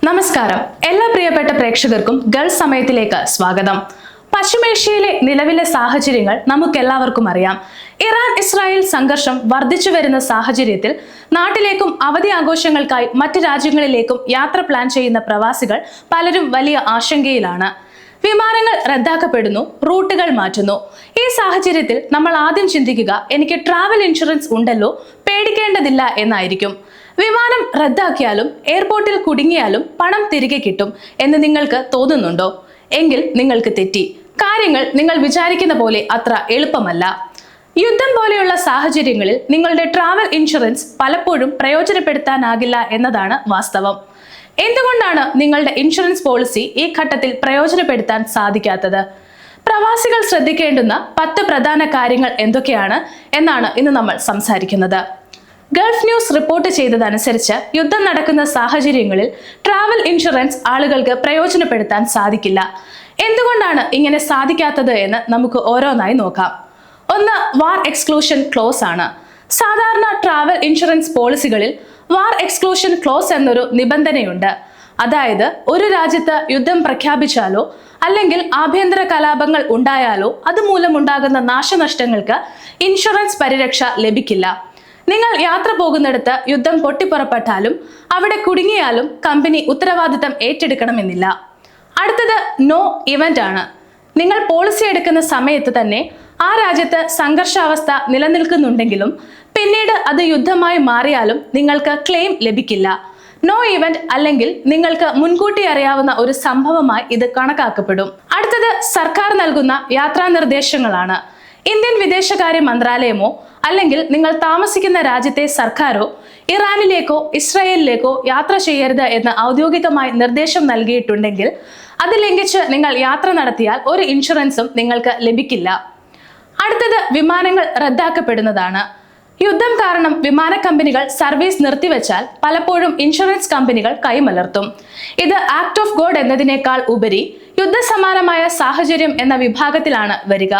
നമസ്കാരം. എല്ലാ പ്രിയപ്പെട്ട പ്രേക്ഷകർക്കും ഗൾഫ് സമയത്തിലേക്ക് സ്വാഗതം. പശ്ചിമേഷ്യയിലെ നിലവിലെ സാഹചര്യങ്ങൾ നമുക്കെല്ലാവർക്കും അറിയാം. ഇറാൻ ഇസ്രായേൽ സംഘർഷം വർദ്ധിച്ചു വരുന്ന സാഹചര്യത്തിൽ നാട്ടിലേക്കും അവധി ആഘോഷങ്ങൾക്കായി മറ്റ് രാജ്യങ്ങളിലേക്കും യാത്ര പ്ലാൻ ചെയ്യുന്ന പ്രവാസികൾ പലരും വലിയ ആശങ്കയിലാണ്. വിമാനങ്ങൾ റദ്ദാക്കപ്പെടുന്നു, റൂട്ടുകൾ മാറ്റുന്നു. ഈ സാഹചര്യത്തിൽ നമ്മൾ ആദ്യം ചിന്തിക്കുക എനിക്ക് ട്രാവൽ ഇൻഷുറൻസ് ഉണ്ടല്ലോ, പേടിക്കേണ്ടതില്ല എന്നായിരിക്കും. വിമാനം റദ്ദാക്കിയാലും എയർപോർട്ടിൽ കുടുങ്ങിയാലും പണം തിരികെ കിട്ടും എന്ന് നിങ്ങൾക്ക് തോന്നുന്നുണ്ടോ? എങ്കിൽ നിങ്ങൾക്ക് തെറ്റി. കാര്യങ്ങൾ നിങ്ങൾ വിചാരിക്കുന്ന പോലെ അത്ര എളുപ്പമല്ല. യുദ്ധം പോലെയുള്ള സാഹചര്യങ്ങളിൽ നിങ്ങളുടെ ട്രാവൽ ഇൻഷുറൻസ് പലപ്പോഴും പ്രയോജനപ്പെടുത്താനാകില്ല എന്നതാണ് വാസ്തവം. എന്തുകൊണ്ടാണ് നിങ്ങളുടെ ഇൻഷുറൻസ് പോളിസി ഈ ഘട്ടത്തിൽ പ്രയോജനപ്പെടുത്താൻ സാധിക്കാത്തത്? പ്രവാസികൾ ശ്രദ്ധിക്കേണ്ടുന്ന 10 പ്രധാന കാര്യങ്ങൾ എന്തൊക്കെയാണ് എന്നാണ് ഇന്ന് നമ്മൾ സംസാരിക്കുന്നത്. ഗൾഫ് ന്യൂസ് റിപ്പോർട്ട് ചെയ്തതനുസരിച്ച് യുദ്ധം നടക്കുന്ന സാഹചര്യങ്ങളിൽ ട്രാവൽ ഇൻഷുറൻസ് ആളുകൾക്ക് പ്രയോജനപ്പെടുത്താൻ സാധിക്കില്ല. എന്തുകൊണ്ടാണ് ഇങ്ങനെ സാധിക്കാത്തത് എന്ന് നമുക്ക് ഓരോന്നായി നോക്കാം. ഒന്ന്, വാർ എക്സ്ക്ലൂഷൻ ക്ലോസ് ആണ്. സാധാരണ ട്രാവൽ ഇൻഷുറൻസ് പോളിസികളിൽ വാർ എക്സ്ക്ലൂഷൻ ക്ലോസ് എന്നൊരു നിബന്ധനയുണ്ട്. അതായത് ഒരു രാജ്യത്ത് യുദ്ധം പ്രഖ്യാപിച്ചാലോ അല്ലെങ്കിൽ ആഭ്യന്തര കലാപങ്ങൾ ഉണ്ടായാലോ അതുമൂലമുണ്ടാകുന്ന നാശനഷ്ടങ്ങൾക്ക് ഇൻഷുറൻസ് പരിരക്ഷ ലഭിക്കില്ല. നിങ്ങൾ യാത്ര പോകുന്നിടത്ത് യുദ്ധം പൊട്ടിപ്പുറപ്പെട്ടാലും അവിടെ കുടുങ്ങിയാലും കമ്പനി ഉത്തരവാദിത്തം ഏറ്റെടുക്കണമെന്നില്ല. അടുത്തത് നോ ഇവന്റ് ആണ്. നിങ്ങൾ പോളിസി എടുക്കുന്ന സമയത്ത് തന്നെ ആ രാജ്യത്ത് സംഘർഷാവസ്ഥ നിലനിൽക്കുന്നുണ്ടെങ്കിലും പിന്നീട് അത് യുദ്ധമായി മാറിയാലും നിങ്ങൾക്ക് ക്ലെയിം ലഭിക്കില്ല. നോ ഇവന്റ് അല്ലെങ്കിൽ നിങ്ങൾക്ക് മുൻകൂട്ടി അറിയാവുന്ന ഒരു സംഭവമായി ഇത് കണക്കാക്കപ്പെടും. അടുത്തത് സർക്കാർ നൽകുന്ന യാത്രാ നിർദ്ദേശങ്ങളാണ്. ഇന്ത്യൻ വിദേശകാര്യ മന്ത്രാലയമോ അല്ലെങ്കിൽ നിങ്ങൾ താമസിക്കുന്ന രാജ്യത്തെ സർക്കാരോ ഇറാനിലേക്കോ ഇസ്രായേലിലേക്കോ യാത്ര ചെയ്യരുത് എന്ന് ഔദ്യോഗികമായി നിർദ്ദേശം നൽകിയിട്ടുണ്ടെങ്കിൽ അത് ലംഘിച്ച് നിങ്ങൾ യാത്ര നടത്തിയാൽ ഒരു ഇൻഷുറൻസും നിങ്ങൾക്ക് ലഭിക്കില്ല. അടുത്തത് വിമാനങ്ങൾ റദ്ദാക്കപ്പെടുന്നതാണ്. യുദ്ധം കാരണം വിമാന കമ്പനികൾ സർവീസ് നിർത്തിവെച്ചാൽ പലപ്പോഴും ഇൻഷുറൻസ് കമ്പനികൾ കൈമലർത്തും. ഇത് ആക്ട് ഓഫ് ഗോഡ് എന്നതിനേക്കാൾ ഉപരി യുദ്ധസമാനമായ സാഹചര്യം എന്ന വിഭാഗത്തിലാണ് വരിക.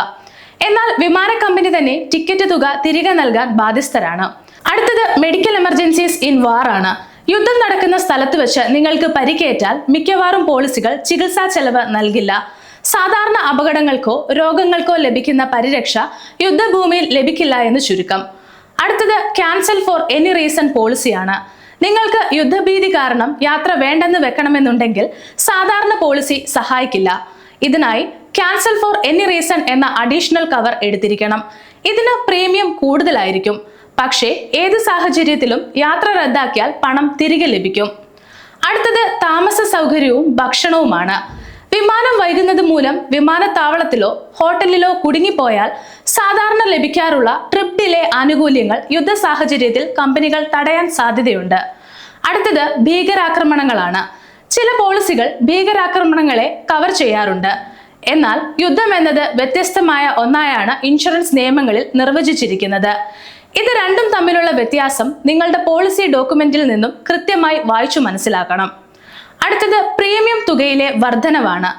എന്നാൽ വിമാന കമ്പനി തന്നെ ടിക്കറ്റ് തുക തിരികെ നൽകാൻ ബാധ്യസ്ഥരാണ്. അടുത്തത് മെഡിക്കൽ എമർജൻസീസ് ഇൻ വാർ ആണ്. യുദ്ധം നടക്കുന്ന സ്ഥലത്ത് വെച്ച് നിങ്ങൾക്ക് പരിക്കേറ്റാൽ മിക്കവാറും പോളിസികൾ ചികിത്സാ ചെലവ് നൽകില്ല. സാധാരണ അപകടങ്ങൾക്കോ രോഗങ്ങൾക്കോ ലഭിക്കുന്ന പരിരക്ഷ യുദ്ധഭൂമിയിൽ ലഭിക്കില്ല എന്ന് ചുരുക്കം. അടുത്തത് ക്യാൻസൽ ഫോർ എനി റീസൺ പോളിസിയാണ്. നിങ്ങൾക്ക് യുദ്ധഭീതി കാരണം യാത്ര വേണ്ടെന്ന് വെക്കണമെന്നുണ്ടെങ്കിൽ സാധാരണ പോളിസി സഹായിക്കില്ല. ഇതിനായി ക്യാൻസൽ ഫോർ എനി റീസൺ എന്ന അഡീഷണൽ കവർ എടുത്തിരിക്കണം. ഇതിന് പ്രീമിയം കൂടുതലായിരിക്കും, പക്ഷേ ഏത് സാഹചര്യത്തിലും യാത്ര റദ്ദാക്കിയാൽ പണം തിരികെ ലഭിക്കും. അടുത്തത് താമസ സൗകര്യവും ഭക്ഷണവുമാണ്. വിമാനം വൈകുന്നത് മൂലം വിമാനത്താവളത്തിലോ ഹോട്ടലിലോ കുടുങ്ങിപ്പോയാൽ സാധാരണ ലഭിക്കാറുള്ള ട്രിപ്പ് ഡിലേ ആനുകൂല്യങ്ങൾ യുദ്ധ സാഹചര്യത്തിൽ കമ്പനികൾ തടയാൻ സാധ്യതയുണ്ട്. അടുത്തത് ഭീകരാക്രമണങ്ങളാണ്. ചില പോളിസികൾ ഭീകരാക്രമണങ്ങളെ കവർ ചെയ്യാറുണ്ട്. എന്നാൽ യുദ്ധം എന്നത് വ്യത്യസ്തമായ ഒന്നായാണ് ഇൻഷുറൻസ് നിയമങ്ങളിൽ നിർവചിച്ചിരിക്കുന്നത്. ഇത് രണ്ടും തമ്മിലുള്ള വ്യത്യാസം നിങ്ങളുടെ പോളിസി ഡോക്യുമെന്റിൽ നിന്നും കൃത്യമായി വായിച്ചു മനസ്സിലാക്കണം. അടുത്തത് പ്രീമിയം തുകയിലെ വർധനവാണ്.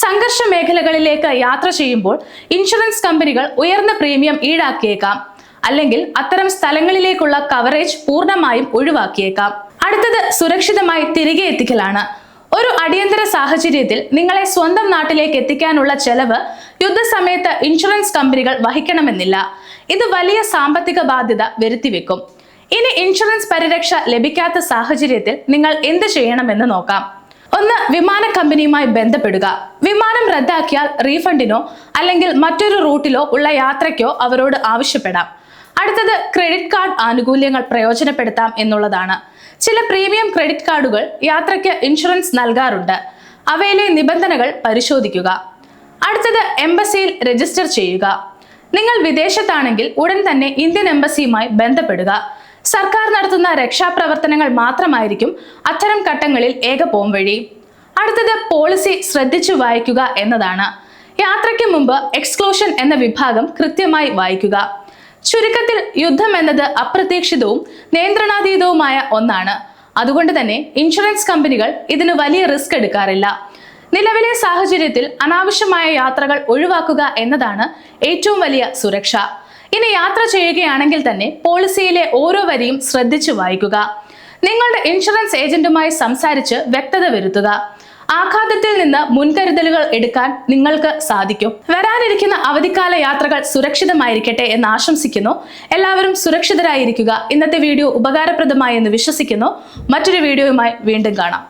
സംഘർഷ മേഖലകളിലേക്ക് യാത്ര ചെയ്യുമ്പോൾ ഇൻഷുറൻസ് കമ്പനികൾ ഉയർന്ന പ്രീമിയം ഈടാക്കിയേക്കാം, അല്ലെങ്കിൽ അത്തരം സ്ഥലങ്ങളിലേക്കുള്ള കവറേജ് പൂർണ്ണമായും ഒഴിവാക്കിയേക്കാം. അടുത്തത് സുരക്ഷിതമായി തിരികെ എത്തിക്കലാണ്. ഒരു അടിയന്തര സാഹചര്യത്തിൽ നിങ്ങളെ സ്വന്തം നാട്ടിലേക്ക് എത്തിക്കാനുള്ള ചെലവ് യുദ്ധസമയത്ത് ഇൻഷുറൻസ് കമ്പനികൾ വഹിക്കണമെന്നില്ല. ഇത് വലിയ സാമ്പത്തിക ബാധ്യത വരുത്തിവെക്കും. ഇനി ഇൻഷുറൻസ് പരിരക്ഷ ലഭിക്കാത്ത സാഹചര്യത്തിൽ നിങ്ങൾ എന്ത് ചെയ്യണമെന്ന് നോക്കാം. ഒന്ന്, വിമാന കമ്പനിയുമായി ബന്ധപ്പെടുക. വിമാനം റദ്ദാക്കിയാൽ റീഫണ്ടിനോ അല്ലെങ്കിൽ മറ്റൊരു റൂട്ടിലോ ഉള്ള യാത്രയ്ക്കോ അവരോട് ആവശ്യപ്പെടാം. അടുത്തത് ക്രെഡിറ്റ് കാർഡ് ആനുകൂല്യങ്ങൾ പ്രയോജനപ്പെടുത്താം എന്നുള്ളതാണ്. ചില പ്രീമിയം ക്രെഡിറ്റ് കാർഡുകൾ യാത്രയ്ക്ക് ഇൻഷുറൻസ് നൽകാറുണ്ട്. അവയിലെ നിബന്ധനകൾ പരിശോധിക്കുക. അടുത്തത് എംബസിയിൽ രജിസ്റ്റർ ചെയ്യുക. നിങ്ങൾ വിദേശത്താണെങ്കിൽ ഉടൻ തന്നെ ഇന്ത്യൻ എംബസിയുമായി ബന്ധപ്പെടുക. സർക്കാർ നടത്തുന്ന രക്ഷാപ്രവർത്തനങ്ങൾ മാത്രമായിരിക്കും അത്തരം ഘട്ടങ്ങളിൽ ഏക പോംവഴി. അടുത്തത് പോളിസി ശ്രദ്ധിച്ചു വായിക്കുക എന്നതാണ്. യാത്രയ്ക്ക് മുമ്പ് എക്സ്ക്ലൂഷൻ എന്ന വിഭാഗം കൃത്യമായി വായിക്കുക. ചുരുക്കത്തിൽ യുദ്ധം എന്നത് അപ്രതീക്ഷിതവും നിയന്ത്രണാതീതവുമായ ഒന്നാണ്. അതുകൊണ്ട് തന്നെ ഇൻഷുറൻസ് കമ്പനികൾ ഇതിന് വലിയ റിസ്ക് എടുക്കാറില്ല. നിലവിലെ സാഹചര്യത്തിൽ അനാവശ്യമായ യാത്രകൾ ഒഴിവാക്കുക എന്നതാണ് ഏറ്റവും വലിയ സുരക്ഷ. ഇനി യാത്ര ചെയ്യുകയാണെങ്കിൽ തന്നെ പോളിസിയിലെ ഓരോ വരിയും ശ്രദ്ധിച്ചു വായിക്കുക. നിങ്ങളുടെ ഇൻഷുറൻസ് ഏജന്റുമായി സംസാരിച്ച് വ്യക്തത വരുത്തുക. ആഘാതത്തിൽ നിന്ന് മുൻകരുതലുകൾ എടുക്കാൻ നിങ്ങൾക്ക് സാധിക്കും. വരാനിരിക്കുന്ന അവധിക്കാല യാത്രകൾ സുരക്ഷിതമായിരിക്കട്ടെ എന്ന് ആശംസിക്കുന്നു. എല്ലാവരും സുരക്ഷിതരായിരിക്കുക. ഇന്നത്തെ വീഡിയോ ഉപകാരപ്രദമായി എന്ന് വിശ്വസിക്കുന്നു. മറ്റൊരു വീഡിയോയുമായി വീണ്ടും കാണാം.